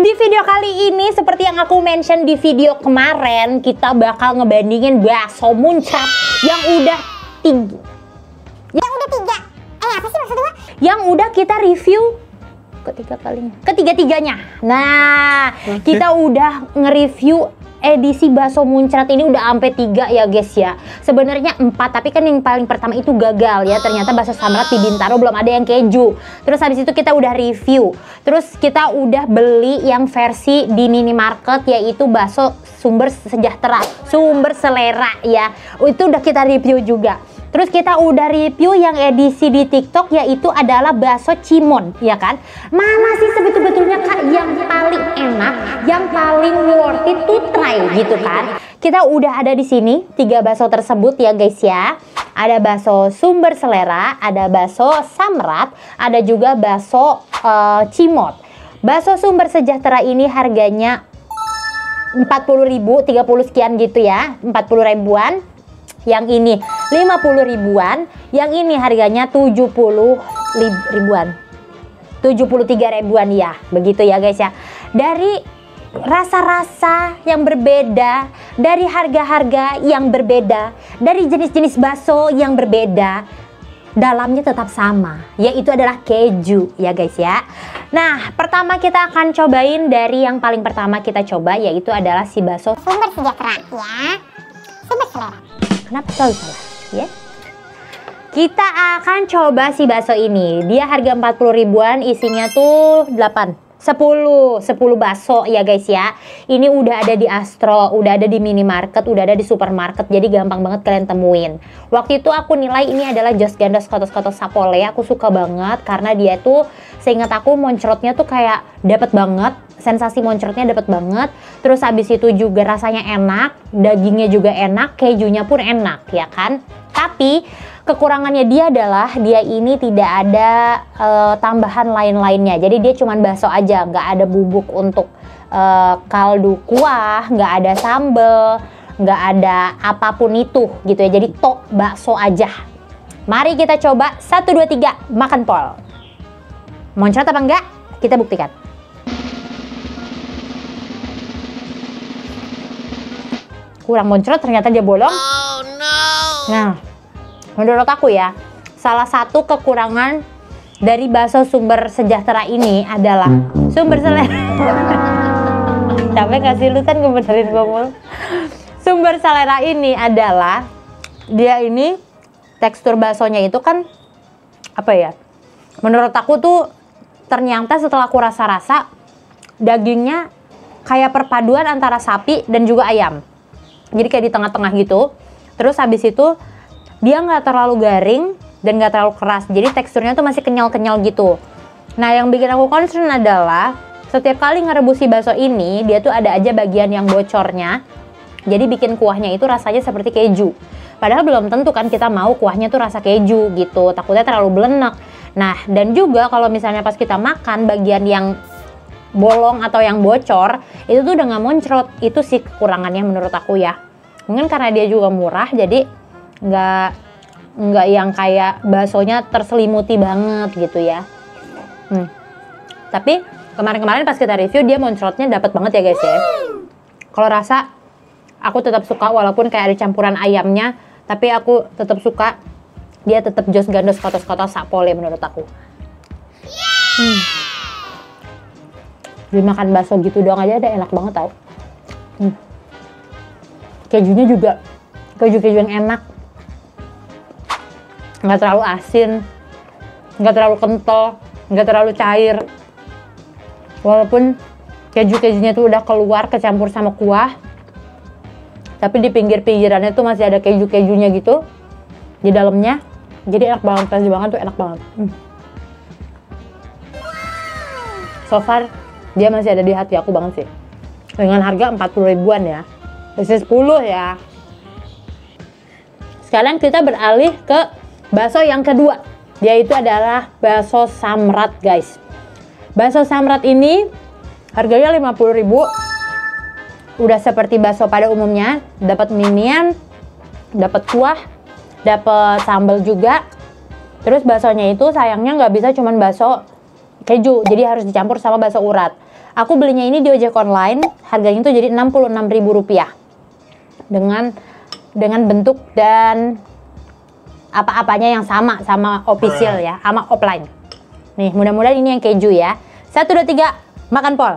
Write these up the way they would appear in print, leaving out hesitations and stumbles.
Di video kali ini seperti yang aku mention di video kemarin, kita bakal ngebandingin bakso muncrat yang udah tiga. Apa sih maksud gua? Yang udah kita review ketiga-tiganya. Nah, kita udah nge-review edisi bakso muncrat ini udah sampai 3 ya guys ya. Sebenarnya 4, tapi kan yang paling pertama itu gagal ya. Ternyata bakso samrat di Bintaro belum ada yang keju. Terus habis itu kita udah review. Terus kita udah beli yang versi di minimarket, yaitu bakso Sumber Sejahtera, Sumber Selera ya. Itu udah kita review juga. Terus kita udah review yang edisi di TikTok, yaitu adalah bakso Cimon, ya kan? Mana sih sebetulnya Kak yang paling enak, yang paling worth it to try gitu kan? Kita udah ada di sini 3 bakso tersebut ya guys ya. Ada bakso Sumber Selera, ada bakso Samrat, ada juga bakso Cimot. Bakso Sumber Sejahtera ini harganya 40.000, 30 sekian gitu ya, 40 ribuan. Yang ini 50 ribuan, yang ini harganya 70 ribuan, 73 ribuan ya, begitu ya guys ya. Dari rasa-rasa yang berbeda, dari harga-harga yang berbeda, dari jenis-jenis bakso yang berbeda, dalamnya tetap sama, yaitu adalah keju ya guys ya. Nah, pertama kita akan cobain dari yang paling pertama kita coba, yaitu adalah si bakso Sumber Sejahtera ya. Sumber Selera. Kenapa selalu salah? Ya. Kita akan coba si bakso ini. Dia harga 40 ribuan, isinya tuh 10 bakso ya guys ya. Ini udah ada di Astro, udah ada di minimarket, udah ada di supermarket. Jadi gampang banget kalian temuin. Waktu itu aku nilai ini adalah Jos Gandos Kotos-Kotos Sapole. Aku suka banget karena dia tuh, seingat aku moncrotnya tuh kayak dapet banget. Sensasi moncrotnya dapat banget. Terus habis itu juga rasanya enak, dagingnya juga enak, kejunya pun enak ya kan. Tapi kekurangannya dia adalah dia ini tidak ada tambahan lain-lainnya. Jadi dia cuman bakso aja, nggak ada bubuk untuk kaldu kuah, nggak ada sambel, nggak ada apapun itu gitu ya. Jadi tok bakso aja. Mari kita coba 1, 2, 3 makan pol. Moncrot apa enggak? Kita buktikan. Kurang moncrot, ternyata dia bolong. Oh no. Nah, menurut aku ya, salah satu kekurangan dari bakso Sumber Sejahtera ini adalah Sumber Selera. Capek gak sih lu kan ngebenerin gue mulu. Sumber Selera ini adalah, dia ini tekstur baksonya itu kan apa ya, menurut aku tuh ternyata setelah aku rasa-rasa, dagingnya kayak perpaduan antara sapi dan juga ayam. Jadi kayak di tengah-tengah gitu. Terus habis itu dia nggak terlalu garing dan nggak terlalu keras. Jadi teksturnya tuh masih kenyal-kenyal gitu. Nah, yang bikin aku concern adalah setiap kali ngerebusi bakso ini, dia tuh ada aja bagian yang bocornya. Jadi bikin kuahnya itu rasanya seperti keju. Padahal belum tentu kan kita mau kuahnya tuh rasa keju gitu. Takutnya terlalu belenek. Nah, dan juga kalau misalnya pas kita makan bagian yang bolong atau yang bocor, itu tuh udah nggak moncrot. Itu sih kekurangannya menurut aku ya. Mungkin karena dia juga murah, jadi nggak yang kayak baksonya terselimuti banget gitu ya. Tapi kemarin-kemarin pas kita review, dia moncrotnya dapat banget ya guys ya. Kalau rasa aku tetap suka, walaupun kayak ada campuran ayamnya, tapi aku tetap suka. Dia tetap Jos Gandos Kotos-Kotos Sapole menurut aku. Dimakan bakso gitu doang aja udah enak banget tau. Kejunya juga keju-keju yang enak, nggak terlalu asin, nggak terlalu kental, nggak terlalu cair. Walaupun keju-kejunya tuh udah keluar kecampur sama kuah, tapi di pinggir-pinggirannya tuh masih ada keju-kejunya gitu di dalamnya. Jadi enak banget, pas dimakan tuh enak banget. So far dia masih ada di hati aku banget sih. Dengan harga 40 ribuan ya. Isi 10 ya. Sekarang kita beralih ke bakso yang kedua. Yaitu adalah bakso Samrat guys. Bakso Samrat ini harganya 50.000. Udah seperti bakso pada umumnya. Dapat minian, dapat kuah, dapat sambal juga. Terus baksonya itu sayangnya nggak bisa cuman bakso keju, jadi harus dicampur sama bakso urat. Aku belinya ini di ojek online, harganya tuh jadi Rp66.000 dengan bentuk dan apa-apanya yang sama official ya, sama offline. Nih, mudah-mudahan ini yang keju ya. 1, 2, 3, makan Pol.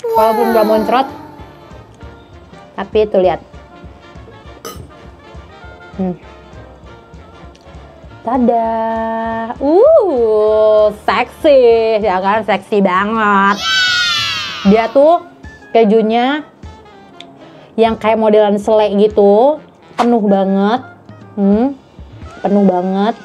Walaupun gak moncrot, tapi itu lihat. Tada, seksi, ya kan, seksi banget. Dia tuh kejunya yang kayak modelan selai gitu, penuh banget, penuh banget.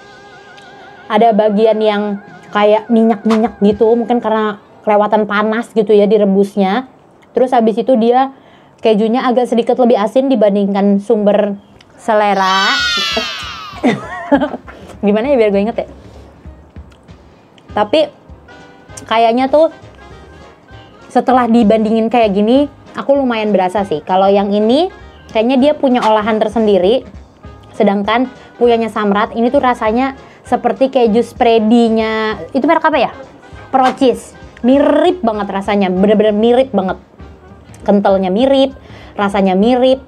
Ada bagian yang kayak minyak-minyak gitu, mungkin karena kelewatan panas gitu ya direbusnya. Terus habis itu dia kejunya agak sedikit lebih asin dibandingkan sumber selera. Gimana ya biar gue inget ya. Tapi kayaknya tuh setelah dibandingin kayak gini, aku lumayan berasa sih. Kalau yang ini kayaknya dia punya olahan tersendiri. Sedangkan punyanya Samrat ini tuh rasanya seperti keju spready-nya. Itu merek apa ya? Procis. Mirip banget rasanya, bener-bener mirip banget. Kentalnya mirip, rasanya mirip.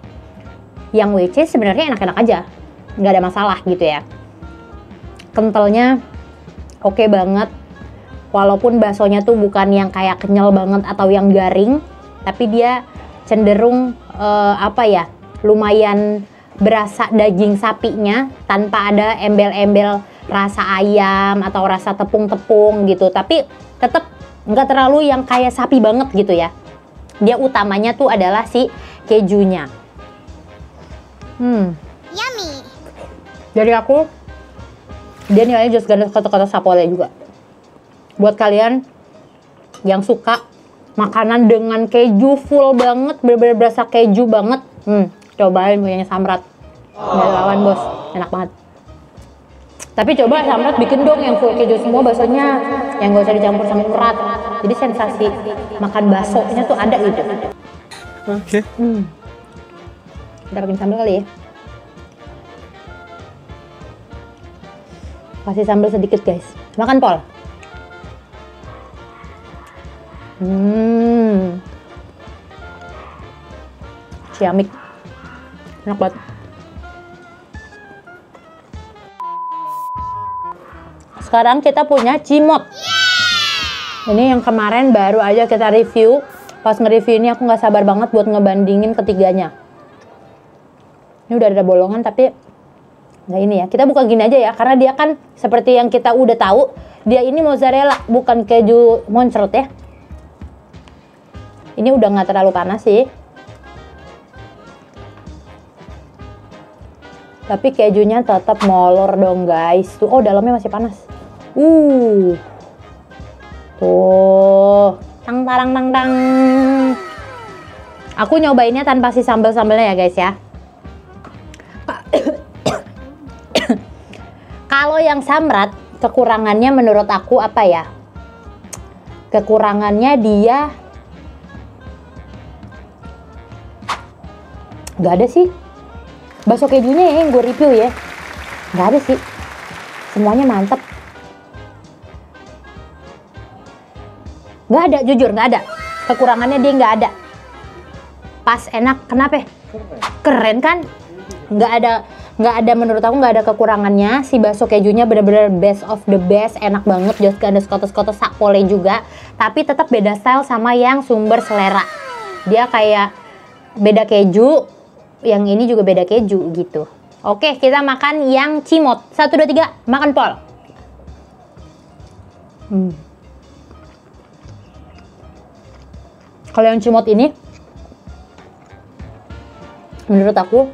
Yang WC sebenarnya enak-enak aja, nggak ada masalah gitu ya. Kentalnya oke banget, walaupun baksonya tuh bukan yang kayak kenyal banget atau yang garing, tapi dia cenderung lumayan berasa daging sapinya tanpa ada embel-embel rasa ayam atau rasa tepung-tepung gitu. Tapi tetap nggak terlalu yang kayak sapi banget gitu ya. Dia utamanya tuh adalah si kejunya. Yummy. Dari aku, dia nilainya just ganda kata-kata sapole juga. Buat kalian yang suka makanan dengan keju full banget, bener-bener berasa keju banget, cobain punyanya Samrat. Nggak lawan bos, enak banget. Tapi coba Samrat bikin dong yang full keju semua baksonya, yang gak usah dicampur sama urat. Jadi sensasi makan baksonya tuh ada gitu. Oke. Kita bikin sambal kali ya. Kasih sambal sedikit guys. Makan Pol. Ciamik. Enak banget. Sekarang kita punya cimot. Ini yang kemarin baru aja kita review. Pas nge-review ini aku nggak sabar banget buat ngebandingin ketiganya. Ini udah ada bolongan tapi nggak ini ya. Kita buka gini aja ya, karena dia kan seperti yang kita udah tahu, dia ini mozzarella bukan keju moncrot ya. Ini udah nggak terlalu panas sih. Tapi kejunya tetap molor dong guys. Tuh, oh dalamnya masih panas. Tuh, tang tarang tang tang. Aku nyobainnya tanpa si sambal-sambalnya ya guys ya. Kalau yang Samrat, kekurangannya menurut aku apa ya? Kekurangannya dia nggak ada sih. Bakso kejunya ya yang gue review ya, nggak ada sih. Semuanya mantep. Nggak ada, jujur nggak ada. Kekurangannya dia nggak ada. Pas, enak. Kenapa? Keren kan? Nggak ada menurut aku nggak ada kekurangannya. Si bakso kejunya bener-bener best of the best, enak banget. Just ada skotos-skotos sakpole juga. Tapi tetap beda style sama yang sumber selera. Dia kayak beda keju. Yang ini juga beda keju gitu. Oke, kita makan yang cimot. 1, 2, 3, makan Pol. Kalau yang cimot ini, menurut aku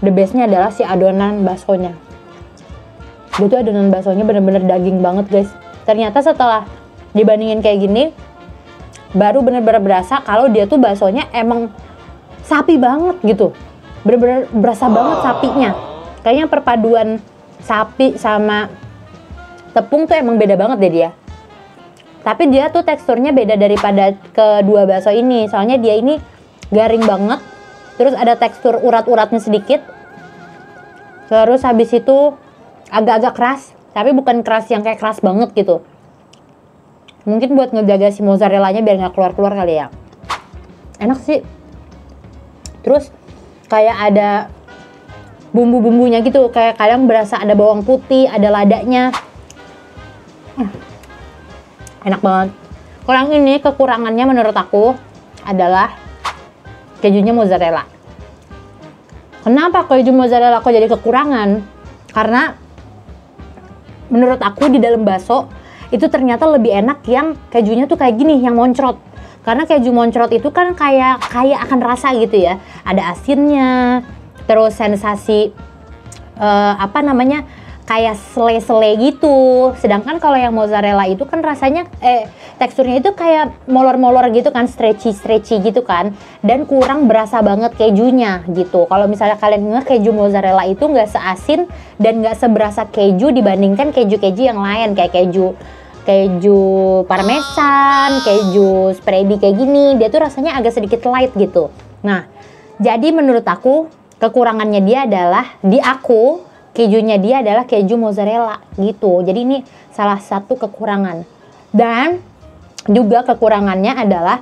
the bestnya adalah si adonan baksonya. Dia tuh adonan baksonya bener-bener daging banget guys. Ternyata setelah dibandingin kayak gini, baru bener-bener berasa kalau dia tuh baksonya emang sapi banget gitu. Bener-bener berasa banget sapinya. Kayaknya perpaduan sapi sama tepung tuh emang beda banget deh dia. Tapi dia tuh teksturnya beda daripada kedua bakso ini. Soalnya dia ini garing banget. Terus ada tekstur urat-uratnya sedikit. Terus habis itu agak-agak keras, tapi bukan keras yang kayak keras banget gitu. Mungkin buat ngejaga si mozzarellanya biar nggak keluar-keluar kali ya. Enak sih. Terus kayak ada bumbu-bumbunya gitu, kayak kadang berasa ada bawang putih, ada ladanya. Enak banget. Kalau yang ini kekurangannya menurut aku adalah kejunya mozzarella. Kenapa keju mozzarella kok jadi kekurangan? Karena menurut aku di dalam bakso itu ternyata lebih enak yang kejunya tuh kayak gini, yang moncrot. Karena keju moncrot itu kan kayak akan rasa gitu ya. Ada asinnya, terus sensasi kayak sele-sele gitu. Sedangkan kalau yang mozzarella itu kan rasanya teksturnya itu kayak molor-molor gitu kan, stretchy gitu kan, dan kurang berasa banget kejunya gitu. Kalau misalnya kalian ingat, keju mozzarella itu nggak seasin dan nggak seberasa keju dibandingkan keju-keju yang lain kayak keju parmesan, keju spready kayak gini. Dia tuh rasanya agak sedikit light gitu. Nah, jadi menurut aku kekurangannya dia adalah kejunya dia adalah keju mozzarella gitu. Jadi ini salah satu kekurangan. Dan juga kekurangannya adalah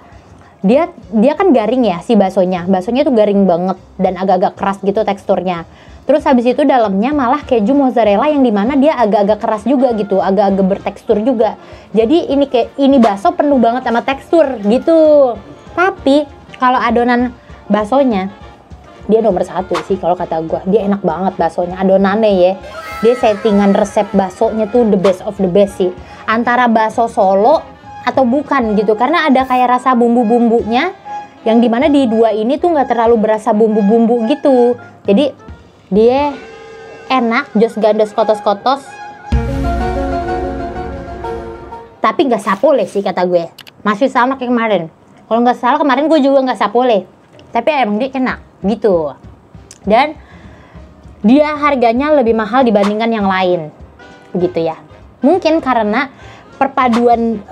dia kan garing ya si baksonya. Baksonya tuh garing banget dan agak-agak keras gitu teksturnya. Terus habis itu dalamnya malah keju mozzarella yang dimana dia agak-agak keras juga gitu, agak-agak bertekstur juga. Jadi ini bakso penuh banget sama tekstur gitu. Tapi kalau adonan baksonya dia nomor 1 sih kalau kata gue. Dia enak banget baksonya, adonannya ya. Dia settingan resep baksonya tuh the best of the best sih. Antara bakso Solo atau bukan gitu, karena ada kayak rasa bumbu-bumbunya yang dimana di dua ini tuh nggak terlalu berasa bumbu-bumbu gitu. Jadi dia enak, jos gandos kotos-kotos, tapi nggak sapole sih kata gue. Masih sama kayak kemarin. Kalau nggak salah kemarin gue juga nggak sapole, tapi emang dia enak gitu. Dan dia harganya lebih mahal dibandingkan yang lain gitu ya. Mungkin karena perpaduan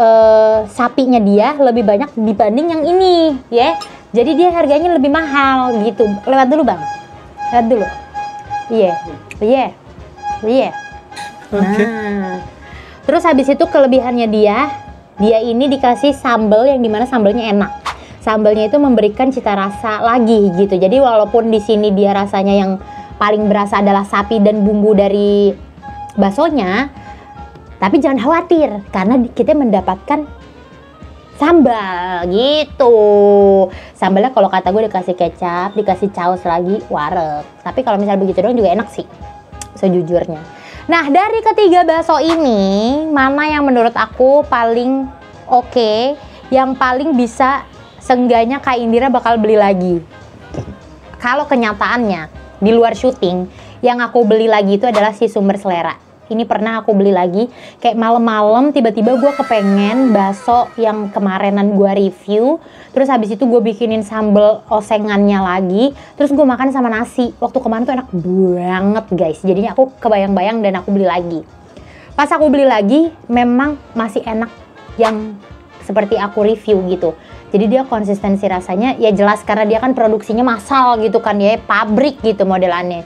sapinya dia lebih banyak dibanding yang ini ya. Jadi dia harganya lebih mahal gitu. Lewat dulu bang, lewat dulu. Iya. Nah, terus habis itu kelebihannya dia ini dikasih sambal yang dimana sambalnya enak. Sambalnya itu memberikan cita rasa lagi gitu. Jadi walaupun di sini dia rasanya yang paling berasa adalah sapi dan bumbu dari baksonya, tapi jangan khawatir karena kita mendapatkan sambal gitu. Sambalnya kalau kata gue dikasih kecap, dikasih saus lagi, wareg. Tapi kalau misalnya begitu doang juga enak sih sejujurnya. Nah, dari ketiga bakso ini, mana yang menurut aku paling oke, yang paling bisa seenggaknya Kak Indira bakal beli lagi? Kalau kenyataannya di luar syuting, yang aku beli lagi itu adalah si sumber selera. Ini pernah aku beli lagi, kayak malam-malam tiba-tiba gue kepengen bakso yang kemarinan gue review. Terus habis itu gue bikinin sambal osengannya lagi, terus gue makan sama nasi. Waktu kemarin tuh enak banget guys. Jadinya aku kebayang-bayang dan aku beli lagi. Pas aku beli lagi, memang masih enak yang seperti aku review gitu. Jadi dia konsistensi rasanya ya jelas karena dia kan produksinya massal gitu kan ya, pabrik gitu modelannya.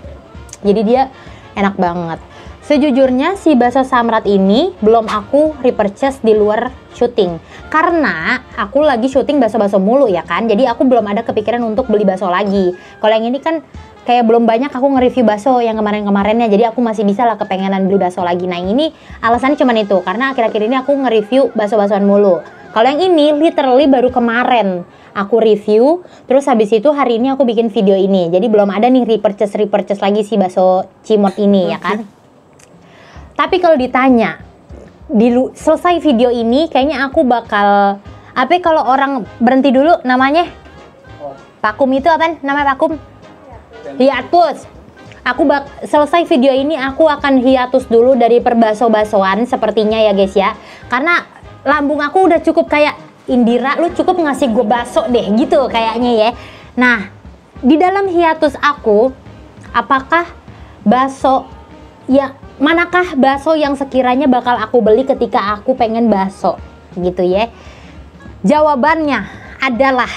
Jadi dia enak banget. Sejujurnya si bakso Samrat ini belum aku repurchase di luar syuting. Karena aku lagi syuting bakso-bakso mulu ya kan. Jadi aku belum ada kepikiran untuk beli bakso lagi. Kalau yang ini kan kayak belum banyak aku nge-review bakso yang kemarin-kemarinnya. Jadi aku masih bisa lah kepengenan beli bakso lagi. Nah ini alasannya cuma itu. Karena akhir-akhir ini aku nge-review bakso-baksoan mulu. Kalau yang ini literally baru kemarin aku review. Terus habis itu hari ini aku bikin video ini. Jadi belum ada nih repurchase lagi si bakso Cimot ini ya kan. Tapi kalau ditanya selesai video ini kayaknya aku bakal kalau orang berhenti dulu namanya vakum itu apa namanya vakum hiatus. Selesai video ini aku akan hiatus dulu dari perbaso-basoan sepertinya ya guys ya, karena lambung aku udah cukup kayak Indira, lu cukup ngasih gue bakso deh gitu kayaknya ya. Nah di dalam hiatus aku, apakah bakso ya, manakah bakso yang sekiranya bakal aku beli ketika aku pengen bakso gitu ya? Jawabannya adalah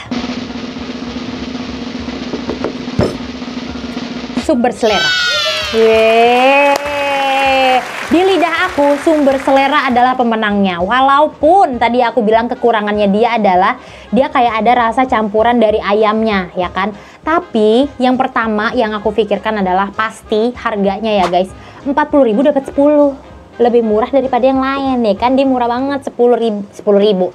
sumber selera. Yeay. Di lidah aku, sumber selera adalah pemenangnya. Walaupun tadi aku bilang kekurangannya dia adalah dia kayak ada rasa campuran dari ayamnya, ya kan? Tapi yang pertama yang aku pikirkan adalah pasti harganya ya guys. 40.000 dapat 10. Lebih murah daripada yang lain ya kan, dia murah banget 10.000 10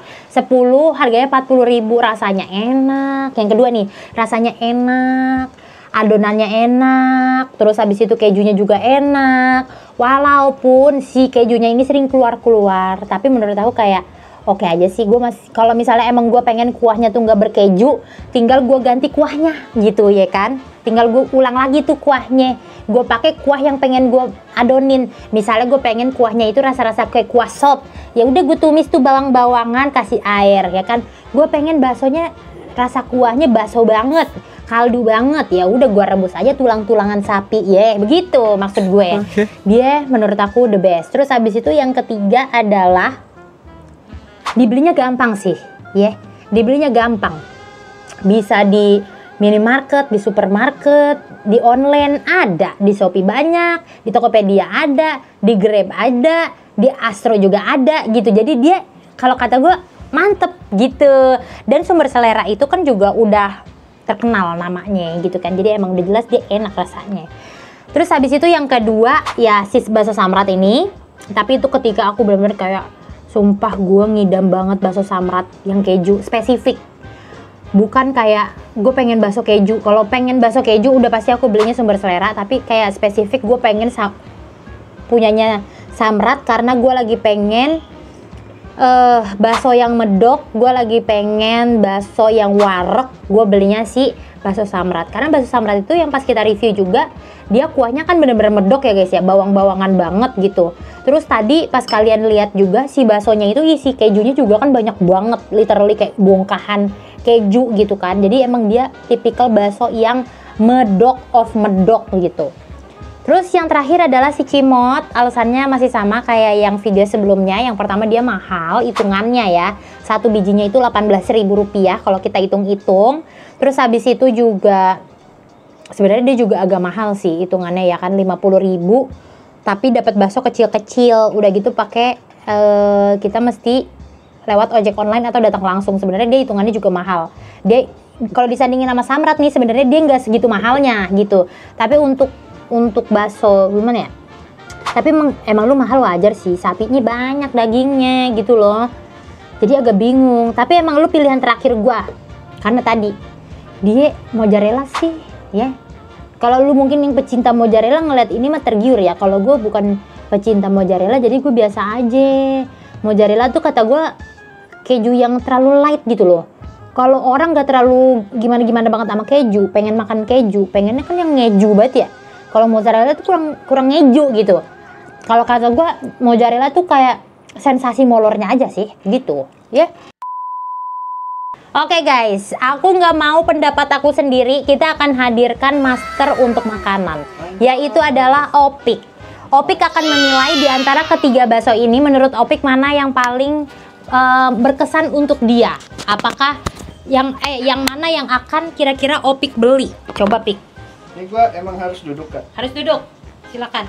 harganya 40.000, rasanya enak. Yang kedua nih, rasanya enak, adonannya enak, terus habis itu kejunya juga enak. Walaupun si kejunya ini sering keluar-keluar, tapi menurut aku kayak oke aja sih. Gue masih, kalau misalnya emang gue pengen kuahnya tuh nggak berkeju, tinggal gue ganti kuahnya gitu ya kan, tinggal gue ulang lagi tuh kuahnya, gue pakai kuah yang pengen gue adonin. Misalnya gue pengen kuahnya itu rasa-rasa kayak kuah sop, ya udah gue tumis tuh bawang-bawangan, kasih air ya kan. Gue pengen baksonya rasa kuahnya bakso banget, kaldu banget, ya udah gue rebus aja tulang-tulangan sapi ya, begitu maksud gue. Dia menurut aku the best. Terus habis itu yang ketiga adalah dibelinya gampang sih ya, dibelinya gampang, bisa di minimarket, di supermarket, di online ada, di Shopee banyak, di Tokopedia ada, di Grab ada, di Astro juga ada gitu. Jadi dia kalau kata gue mantep gitu. Dan sumber selera itu kan juga udah terkenal namanya gitu kan, jadi emang udah jelas dia enak rasanya. Terus habis itu yang kedua ya sis bakso samrat ini. Tapi itu ketika aku bener-bener kayak sumpah gue ngidam banget bakso samrat yang keju spesifik. Bukan kayak gue pengen bakso keju. Kalau pengen bakso keju udah pasti aku belinya sumber selera. Tapi kayak spesifik gue pengen punyanya samrat karena gue lagi pengen bakso yang medok. Gue lagi pengen bakso yang warek. Gue belinya si bakso samrat. Karena bakso samrat itu yang pas kita review juga, dia kuahnya kan bener-bener medok ya guys ya, bawang-bawangan banget gitu. Terus tadi pas kalian lihat juga si baksonya itu isi kejunya juga kan banyak banget, literally kayak bongkahan keju gitu kan. Jadi emang dia tipikal bakso yang medok of medok gitu. Terus yang terakhir adalah si cimot. Alasannya masih sama kayak yang video sebelumnya. Yang pertama dia mahal hitungannya ya. Satu bijinya itu Rp18.000 kalau kita hitung-hitung. Terus habis itu juga sebenarnya dia juga agak mahal sih hitungannya ya kan, 50.000. Tapi dapat bakso kecil-kecil. Udah gitu pakai kita mesti lewat ojek online atau datang langsung. Sebenarnya dia hitungannya juga mahal. Dia kalau disandingin sama samrat nih sebenarnya dia nggak segitu mahalnya gitu. Tapi untuk bakso gimana ya? Tapi emang lu mahal wajar sih. Sapinya banyak dagingnya gitu loh. Jadi agak bingung. Tapi emang lu pilihan terakhir gua. Karena tadi dia mozzarella sih ya. Kalau lu mungkin yang pecinta mozzarella ngeliat ini mah tergiur ya. Kalau gue bukan pecinta mozzarella, jadi gue biasa aja. Mozzarella tuh kata gue keju yang terlalu light gitu loh. Kalau orang nggak terlalu gimana-gimana banget sama keju, pengen makan keju, pengennya kan yang ngeju banget ya. Kalau mozzarella tuh kurang ngeju gitu. Kalau kata gue mozzarella tuh kayak sensasi molornya aja sih gitu ya. Oke guys, aku nggak mau pendapat aku sendiri. Kita akan hadirkan master untuk makanan, yaitu adalah Opik. Opik akan menilai di antara ketiga bakso ini, menurut Opik mana yang paling berkesan untuk dia. Apakah yang mana yang akan kira-kira Opik beli? Coba Pik. Ini gua emang harus duduk kan? Harus duduk. Silakan.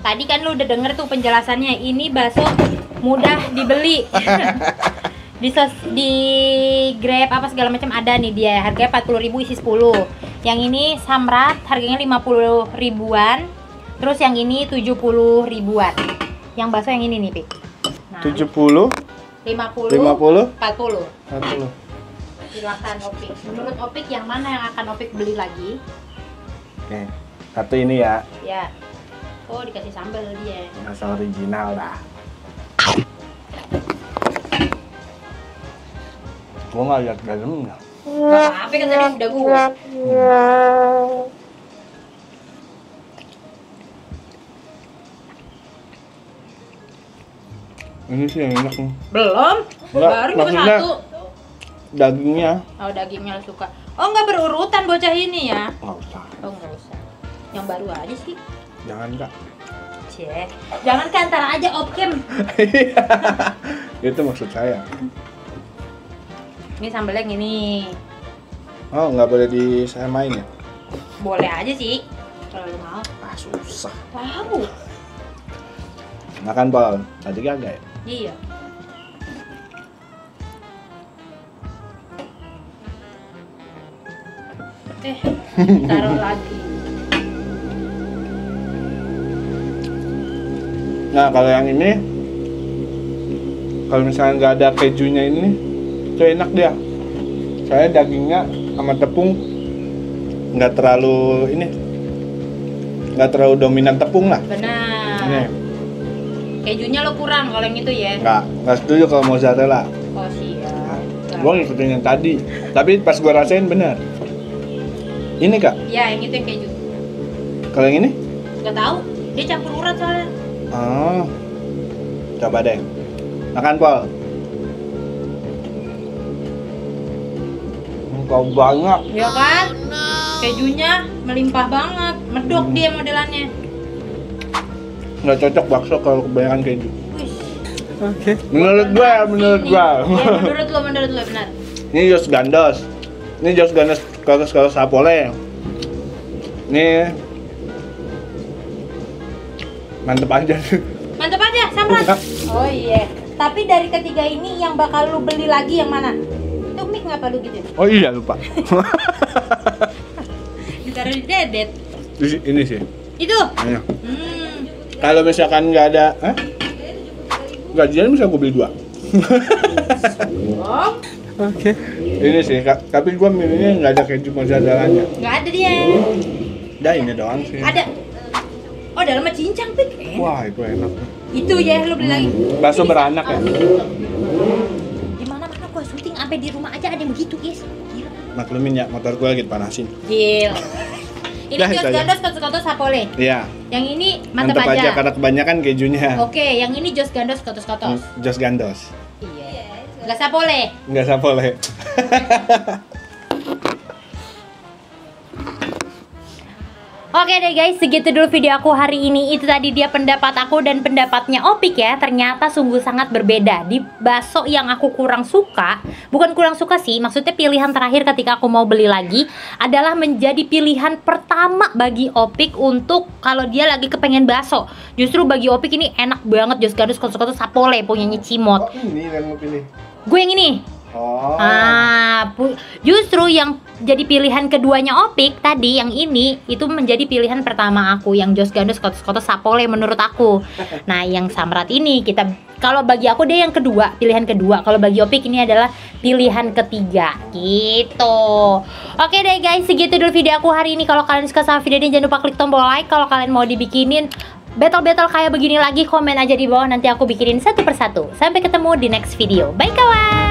Tadi kan lu udah denger tuh penjelasannya, ini bakso mudah dibeli. di Grab apa segala macam ada nih dia. Harganya 40.000 isi 10. Yang ini samrat harganya 50 ribuan. Terus yang ini 70 ribuan. Yang bakso yang ini nih, Pik. Nah, 70, 50, 40. 40. Silakan Opik. Menurut Opik yang mana yang akan Opik beli lagi? Oke, satu ini ya. Ya. Oh, dikasih sambal dia. Rasa original dah. Gua nggak lihat dalamnya. Gak apa-apa kan tadi udah gue. Ini sih yang enak nih. Belum? Enggak, Baru juga maksudnya satu. Dagingnya. Oh, dagingnya lu suka. Oh, nggak berurutan bocah ini ya? Nggak usah. Oh, nggak usah. Yang baru aja sih. Jangan kak. Cek. Jangan ke antara aja opkem. Itu maksud saya. Ini sambelnya yang ini. Oh, nggak boleh disamain ya? Boleh aja sih kalau lu mau. Ah, susah. Tahu. Makan Pol. Tadi kagak ya? Iya. Taruh lagi. Nah, kalau yang ini, kalau misalnya nggak ada kejunya ini, itu enak dia. Soalnya dagingnya sama tepung nggak terlalu nggak terlalu dominan tepung lah. Benar. Ini Kejunya lo kurang kalau yang itu ya. nggak setuju kalau mozzarella. Oh siap. Gua ngikutin yang tadi, tapi pas gua rasain benar. Ini kak, Ya yang itu yang keju. kalau yang ini? Gak tahu. Dia campur urat soalnya. Oh, coba deh. Makan Pol. Kau banyak. Ya kan? Kejunya melimpah banget. Medok dia modelannya. Nggak cocok bakso kalau kebanyakan keju. Wih. Oke. Menurut gua. Iya, menurut lo benar. Ini Jos Gandos. Ini Jos Gandos kalau Sapole. Ini mantep aja. Mantap aja, Samrat. Oh iya. Tapi dari ketiga ini yang bakal lu beli lagi yang mana? Itu mic ngapa lu gitu? Oh iya lupa. Ditaruh di dedet. Ini sih. Itu. Ayo. Hmm. Kalau misalkan nggak ada, gajian bisa gue beli 2. Oh, Oke. Ini sih, tapi gua milihnya nggak ada keju mozzarella-nya. nggak ada dia. Dah ini doang sih. Ada. Oh, dalamnya cincang, Pik. Wah, itu enak. Itu ya, lu beli lagi. Bakso beranak ya? Di mana-mana gua syuting sampai di rumah aja ada yang begitu, guys. Gila. Maklumin ya, motor gua lagi panasin. Gila. Ini Dah, Jos itu aja. Gandos koto-koto Sapole. Iya. Yang ini mantep Mantep aja aja. karena kebanyakan kejunya. Oke, yang ini Jos Gandos kotos-kotos. Jos Gandos. Iya. Enggak Sapole. Nggak Sapole. Oke deh guys, segitu dulu video aku hari ini. Itu tadi dia pendapat aku dan pendapatnya Opik ya. Ternyata sungguh sangat berbeda. Di bakso yang aku kurang suka, bukan kurang suka sih, maksudnya pilihan terakhir ketika aku mau beli lagi adalah menjadi pilihan pertama bagi Opik untuk kalau dia lagi kepengen bakso. Justru bagi Opik ini enak banget Jos Gandos koto-koto Sapole punyanya Cimot. Oh, ini yang mau pilih. Gue yang ini. Oh. Justru yang jadi pilihan keduanya Opik tadi yang ini itu menjadi pilihan pertama aku yang Jos Gandos koto-koto Sapole menurut aku. Nah, yang Samrat ini kalau bagi aku dia yang kedua, pilihan kedua. Kalau bagi Opik ini adalah pilihan ketiga. Gitu. Oke deh guys, segitu dulu video aku hari ini. Kalau kalian suka sama video ini jangan lupa klik tombol like. Kalau kalian mau dibikinin battle-battle kayak begini lagi, komen aja di bawah, nanti aku bikinin satu persatu. Sampai ketemu di next video. Bye kawan.